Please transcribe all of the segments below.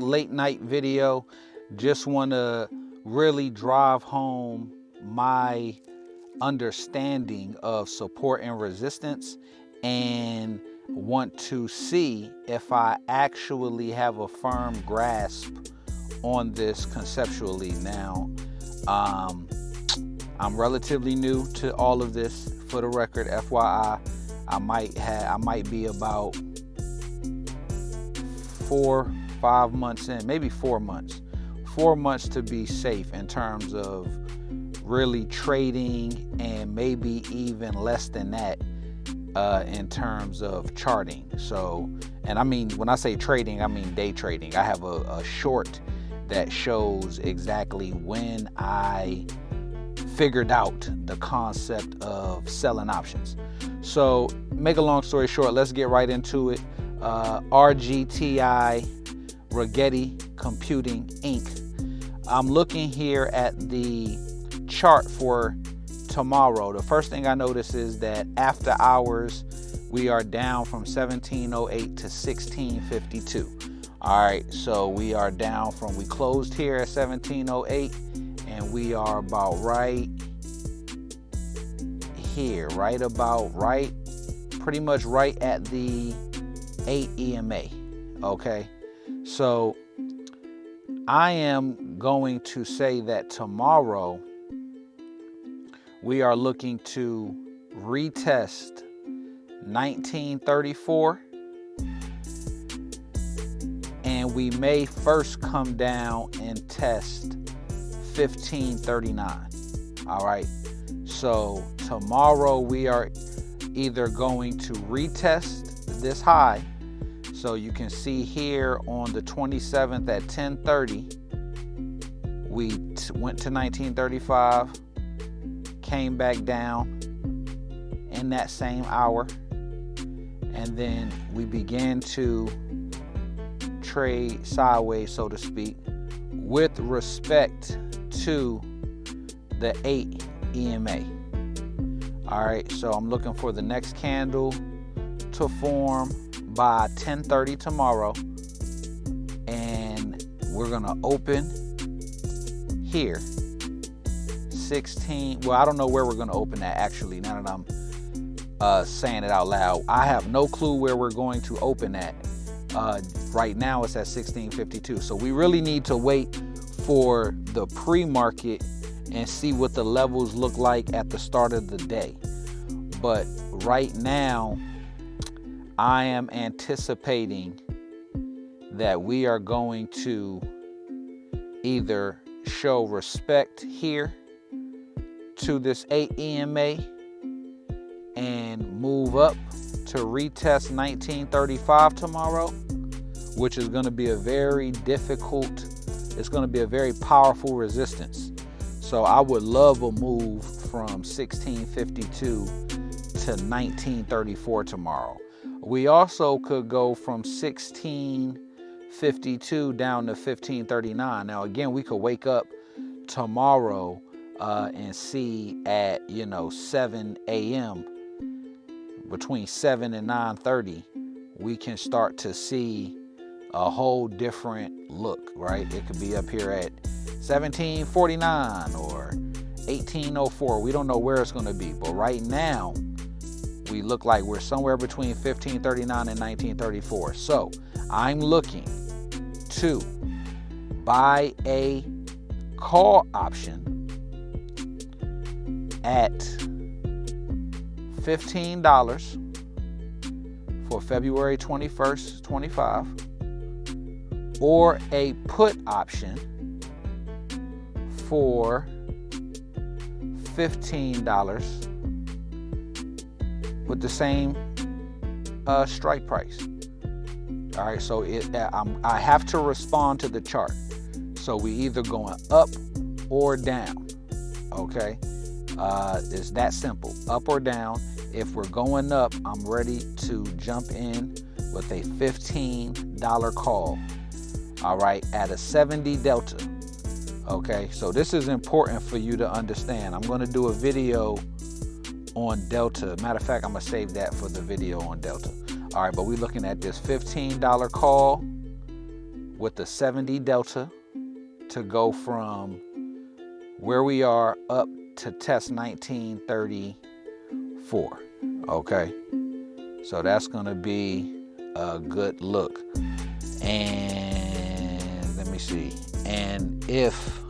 late night video. Just want to really drive home my understanding of support and resistance, and want to see if I actually have a firm grasp on this conceptually. Now, I'm relatively new to all of this. For the record, FYI, I might be about 4-5 months in, maybe 4 months. 4 months to be safe in terms of really trading, and maybe even less than that in terms of charting. So, and I mean, when I say trading, I mean day trading. I have a short that shows exactly when I figured out the concept of selling options. So, make a long story short, let's get right into it. RGTI, Rigetti Computing Inc. I'm looking here at the chart for tomorrow. The first thing I notice is that after hours, we are down from 1708 to 1652. All right, so we are down from, we closed here at 1708, and we are about right here, pretty much right at the 8 EMA. Okay, so I am going to say that tomorrow we are looking to retest 1934, and we may first come down and test 1539. All right, so tomorrow we are either going to retest this high. So you can see here on the 27th at 10:30, we went to 1935, came back down in that same hour, and then we began to trade sideways, so to speak, with respect to the 8 EMA. All right, so I'm looking for the next candle to form by 10:30 tomorrow, and we're gonna open here 16. Well, I don't know where we're gonna open at actually. Now that I'm saying it out loud, I have no clue where we're going to open at. Right now it's at 1652, so we really need to wait for the pre-market and see what the levels look like at the start of the day. But right now, I am anticipating that we are going to either show respect here to this 8 EMA and move up to retest 1935 tomorrow, which is going to be a very difficult, it's going to be a very powerful resistance. So I would love a move from 1652 to 1934 tomorrow. We also could go from 1652 down to 1539. Now, again, we could wake up tomorrow and see at 7 a.m. between 7 and 9:30, we can start to see a whole different look, right? It could be up here at 1749 or 1804. We don't know where it's going to be, but right now we look like we're somewhere between 1539 and 1934. So I'm looking to buy a call option at $15 for February 21st, 25, or a put option for $15 with the same strike price. All right, so I have to respond to the chart. So we either going up or down. Okay, it's that simple, up or down. If we're going up, I'm ready to jump in with a $15 call. All right, at a 70 delta. Okay, so this is important for you to understand. I'm going to do a video on delta. Matter of fact, I'm going to save that for the video on delta. All right, but we're looking at this $15 call with the 70 delta to go from where we are up to test 1934. Okay, so that's gonna be a good look. And let me see. And if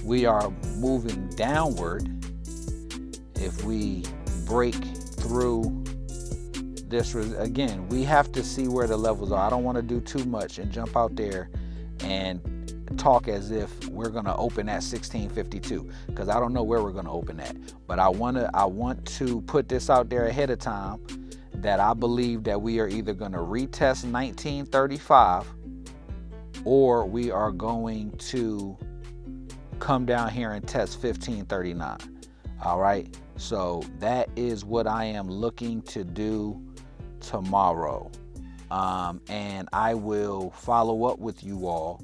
we are moving downward, if we break through this, again, we have to see where the levels are. I don't want to do too much and jump out there and talk as if we're going to open at 1652, because I don't know where we're going to open at. But I want to put this out there ahead of time that I believe that we are either going to retest 1935 or we are going to come down here and test 1539. All right, so that is what I am looking to do tomorrow, and I will follow up with you all.